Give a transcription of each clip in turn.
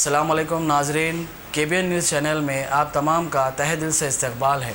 अस्सलाम वालेकुम नाजरीन, KBN न्यूज़ चैनल में आप तमाम का तहे दिल से इस्तकबाल है।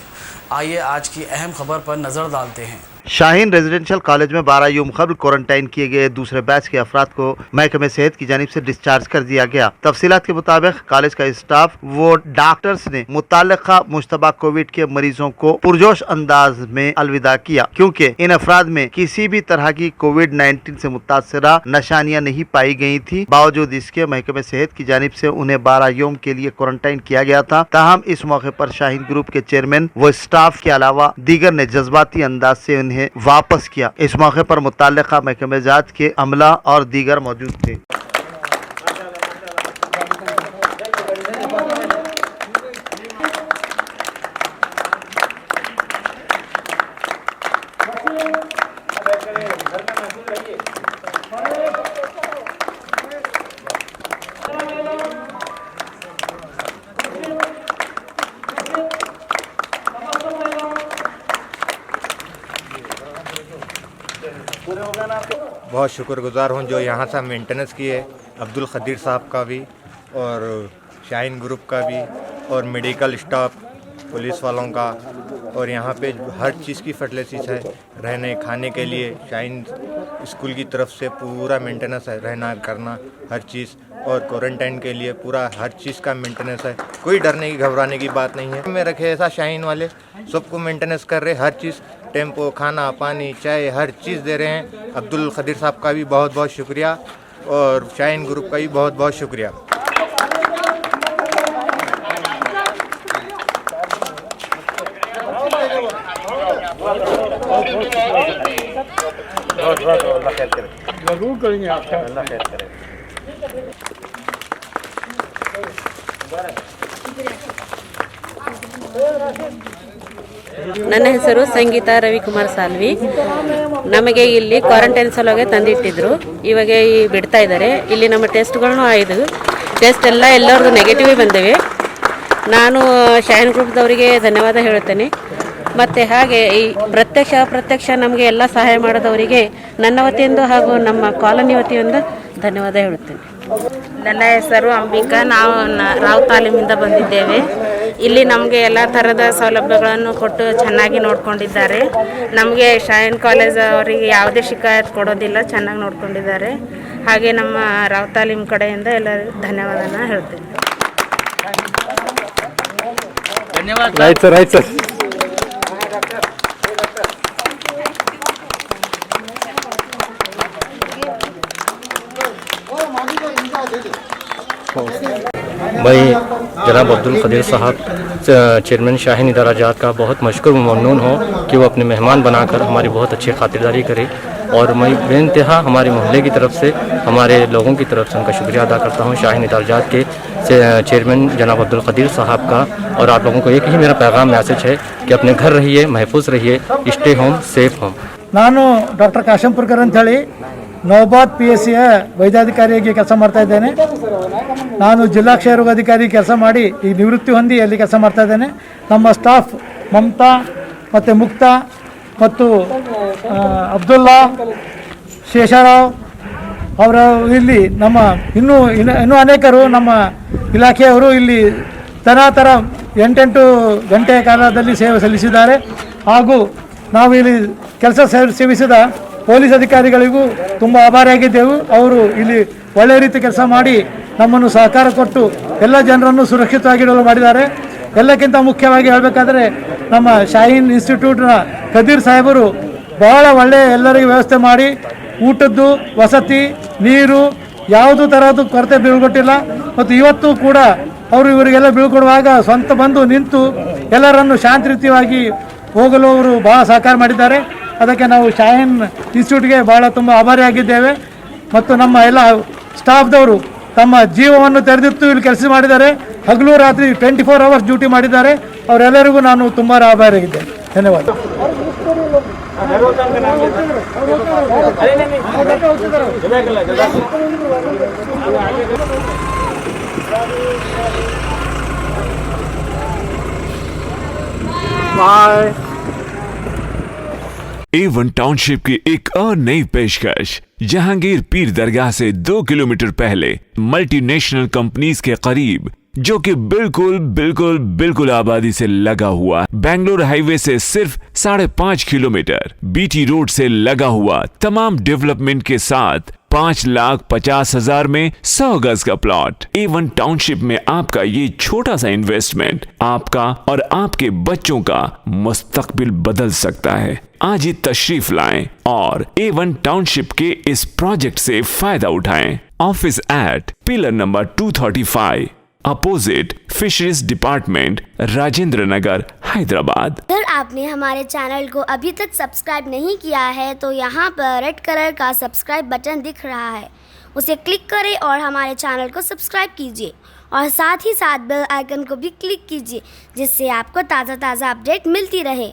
आइए आज की अहम खबर पर नज़र डालते हैं। शाहीन रेजिडेंशियल कॉलेज में 12 यूम कबल क्वारंटाइन किए गए दूसरे बैच के अफराद को महकमे सेहत की जानिब से डिस्चार्ज कर दिया गया। तफसीलात के मुताबिक कॉलेज का स्टाफ व डॉक्टर्स ने मुताल्लिका मुश्तबा कोविड के मरीजों को पुरजोश अंदाज में अलविदा किया, क्योंकि इन अफराद में किसी भी तरह की कोविड-19 से मुतासरा निशानियां नहीं पाई गई थी। बावजूद इसके महकमे सेहत की जानिब से उन्हें 12 यूम के लिए क्वारंटाइन किया गया था। ताहम इस मौके पर शाहीन ग्रुप के चेयरमैन व स्टाफ के अलावा दीगर ने जज्बाती अंदाज से उन्हें वापस किया। इस मौके पर मुताल्लिका महकमे जात के अमला और दीगर मौजूद थे। बहुत शुक्रगुजार हूँ जो यहाँ से मेंटेनेंस किए, अब्दुल खदीर साहब का भी और शाहीन ग्रुप का भी और मेडिकल स्टाफ पुलिस वालों का, और यहाँ पे हर चीज़ की फैसिलिटीज है। रहने खाने के लिए शाहीन स्कूल की तरफ से पूरा मेंटेनेंस है, रहना करना हर चीज़, और क्वारंटाइन के लिए पूरा हर चीज़ का मेंटेनेंस है। कोई डरने की घबराने की बात नहीं है। में रखे ऐसा शाहीन वाले सबको मेंटेनेंस कर रहे, हर चीज़ टेम्पो, खाना, पानी, चाय, हर चीज़ दे रहे हैं। अब्दुल खदीर साहब का भी बहुत बहुत शुक्रिया और शाहीन ग्रुप का भी बहुत बहुत शुक्रिया। जरूर करेंगे आपका, अल्लाह खैर करे। ನನ್ನ ಹೆಸರು ಸಂಗೀತಾ ರವಿಕುಮಾರ್ ಸಾಲ್ವಿ. ನಮಗೆ ಇಲ್ಲಿ ಕ್ವಾರಂಟೈನ್ ಸಲುವಾಗಿ ತಂದಿಟ್ಟಿದ್ರು. ಇವಾಗ ಬಿಡ್ತಾ ಇದ್ದಾರೆ. ಇಲ್ಲಿ ನಮ್ಮ ಟೆಸ್ಟ್ಗಳನ್ನು ಆಯಿತು. ಟೆಸ್ಟ್ ಎಲ್ಲರದು ನೆಗೆಟಿವ್ ಬಂದಿವೆ. ನಾನು ಶಾಹಿನ್ ಗ್ರೂಪ್ದವರಿಗೆ ಧನ್ಯವಾದ ಹೇಳುತ್ತೇನೆ. ಮತ್ತು ಹಾಗೆ ಈ ಪ್ರತ್ಯಕ್ಷ ಅಪ್ರತ್ಯಕ್ಷ ನಮಗೆ ಎಲ್ಲ ಸಹಾಯ ಮಾಡೋದವರಿಗೆ ನನ್ನ ವತಿಯಿಂದ ಹಾಗೂ ನಮ್ಮ ಕಾಲೋನಿ ವತಿಯಿಂದ ಧನ್ಯವಾದ ಹೇಳುತ್ತೇನೆ. ನನ್ನ ಹೆಸರು ಅಂಬಿಕಾ. ನಾವು ರಾವ್ ತಾಲೀಮಿಂದ ಬಂದಿದ್ದೇವೆ. ಇಲ್ಲಿ ನಮಗೆ ಎಲ್ಲ ಥರದ ಸೌಲಭ್ಯಗಳನ್ನು ಕೊಟ್ಟು ಚೆನ್ನಾಗಿ ನೋಡ್ಕೊಂಡಿದ್ದಾರೆ. ನಮಗೆ ಶಾಹಿನ್ ಕಾಲೇಜ್ ಅವರಿಗೆ ಯಾವುದೇ ಶಿಕಾಯತ್ ಕೊಡೋದಿಲ್ಲ, ಚೆನ್ನಾಗಿ ನೋಡ್ಕೊಂಡಿದ್ದಾರೆ. ಹಾಗೆ ನಮ್ಮ ರಾವ್ ತಾಲೀಮ್ ಕಡೆಯಿಂದ ಎಲ್ಲರಿಗೂ ಧನ್ಯವಾದನ ಹೇಳ್ತೇನೆ. ಧನ್ಯವಾದ. मैं जनाब अब्दुल खदीर साहब चेयरमैन शाहीन इदारा जात का बहुत मशकूर ममनून हूँ कि वो अपने मेहमान बनाकर हमारी बहुत अच्छी खातिरदारी करे, और मैं बेइंतहा हमारे मोहल्ले की तरफ से, हमारे लोगों की तरफ से उनका शुक्रिया अदा करता हूँ शाहीन इदारा जात के चेयरमैन जनाब अब्दुल खदीर साहब का। और आप लोगों को एक ही मेरा पैगाम मैसेज है कि अपने घर रहिए, महफूज रहिए, स्टे होम, सेफ होम। ನಾನು ಡಾಕ್ಟರ್ ಕಾಶಂಪುರ್ಕರ್ ಅಂತೇಳಿ ನೌಬಾದ್ PSCಯ ವೈದ್ಯಾಧಿಕಾರಿಯಾಗಿ ಕೆಲಸ ಮಾಡ್ತಾ ಇದ್ದೇನೆ. ನಾನು ಜಿಲ್ಲಾ ಕ್ಷಯರೋಗಾಧಿಕಾರಿ ಕೆಲಸ ಮಾಡಿ ಈಗ ನಿವೃತ್ತಿ ಹೊಂದಿ ಅಲ್ಲಿ ಕೆಲಸ ಮಾಡ್ತಾ ಇದ್ದೇನೆ. ನಮ್ಮ ಸ್ಟಾಫ್ ಮಮತಾ ಮತ್ತು ಮುಕ್ತಾ ಮತ್ತು ಅಬ್ದುಲ್ಲಾ, ಶೇಷರಾವ್ ಅವರು ಇಲ್ಲಿ ನಮ್ಮ ಇನ್ನೂ ಅನೇಕರು ನಮ್ಮ ಇಲಾಖೆಯವರು ಇಲ್ಲಿ ತರಾತರ 8 ಗಂಟೆಯ ಕಾಲದಲ್ಲಿ ಸೇವೆ ಸಲ್ಲಿಸಿದ್ದಾರೆ. ಹಾಗೂ ನಾವು ಇಲ್ಲಿ ಕೆಲಸ ಸೇವಿಸಿದ ಪೊಲೀಸ್ ಅಧಿಕಾರಿಗಳಿಗೂ ತುಂಬ ಆಭಾರಿಯಾಗಿದ್ದೆವು. ಅವರು ಇಲ್ಲಿ ಒಳ್ಳೆಯ ರೀತಿ ಕೆಲಸ ಮಾಡಿ ನಮ್ಮನ್ನು ಸಹಕಾರ ಕೊಟ್ಟು ಎಲ್ಲ ಜನರನ್ನು ಸುರಕ್ಷಿತವಾಗಿಡಲು ಮಾಡಿದ್ದಾರೆ. ಎಲ್ಲಕ್ಕಿಂತ ಮುಖ್ಯವಾಗಿ ಹೇಳಬೇಕಾದ್ರೆ ನಮ್ಮ ಶಾಹೀನ್ ಇನ್ಸ್ಟಿಟ್ಯೂಟ್ನ ಖದೀರ್ ಸಾಹೇಬರು ಬಹಳ ಒಳ್ಳೆಯ ಎಲ್ಲರಿಗೂ ವ್ಯವಸ್ಥೆ ಮಾಡಿ ಊಟದ್ದು, ವಸತಿ, ನೀರು ಯಾವುದೂ ತರಹದ್ದು ಕೊರತೆ ಬೀಳ್ಕೊಟ್ಟಿಲ್ಲ. ಮತ್ತು ಇವತ್ತು ಕೂಡ ಅವರು ಇವರಿಗೆಲ್ಲ ಬೀಳ್ಕೊಡುವಾಗ ಸ್ವಂತ ಬಂದು ನಿಂತು ಎಲ್ಲರನ್ನು ಶಾಂತಿಯುತವಾಗಿ ಹೋಗಲು ಅವರು ಭಾಳ ಸಹಕಾರ ಮಾಡಿದ್ದಾರೆ. ಅದಕ್ಕೆ ನಾವು ಶಾಹೀನ್ ಇನ್ಸ್ಟಿಟ್ಯೂಟ್ಗೆ ಭಾಳ ತುಂಬ ಆಭಾರಿಯಾಗಿದ್ದೇವೆ. ಮತ್ತು ನಮ್ಮ ಎಲ್ಲ ಸ್ಟಾಫ್ದವರು ತಮ್ಮ ಜೀವವನ್ನು ತೆರೆದಿತ್ತು ಇಲ್ಲಿ ಕೆಲಸ ಮಾಡಿದ್ದಾರೆ. ಹಗಲು ರಾತ್ರಿ 24 ಅವರ್ಸ್ ಡ್ಯೂಟಿ ಮಾಡಿದ್ದಾರೆ. ಅವರೆಲ್ಲರಿಗೂ ನಾನು ತುಂಬ ಆಭಾರಿಯಾಗಿದ್ದೇನೆ. ಧನ್ಯವಾದ. बाय। A1 टाउनशिप की एक और नई पेशकश। जहांगीर पीर दरगाह से 2 किलोमीटर पहले मल्टीनेशनल कंपनीज के करीब, जो कि बिल्कुल आबादी से लगा हुआ, बेंगलोर हाईवे से सिर्फ 5.5 किलोमीटर, बीटी रोड से लगा हुआ, तमाम डेवलपमेंट के साथ 5,50,000 में 100 गज का प्लॉट। A1 टाउनशिप में आपका ये छोटा सा इन्वेस्टमेंट आपका और आपके बच्चों का मुस्तकबिल बदल सकता है। आज ही तशरीफ लाएं और A1 टाउनशिप के इस प्रोजेक्ट से फायदा उठाएं। Office at pillar number 235 opposite fisheries department, Rajendra Nagar, Hyderabad. अगर आपने हमारे चैनल को अभी तक सब्सक्राइब नहीं किया है तो यहाँ पर रेड कलर का सब्सक्राइब बटन दिख रहा है, उसे क्लिक करें और हमारे चैनल को सब्सक्राइब कीजिए और साथ ही साथ बेल आइकन को भी क्लिक कीजिए, जिससे आपको ताज़ा अपडेट मिलती रहे।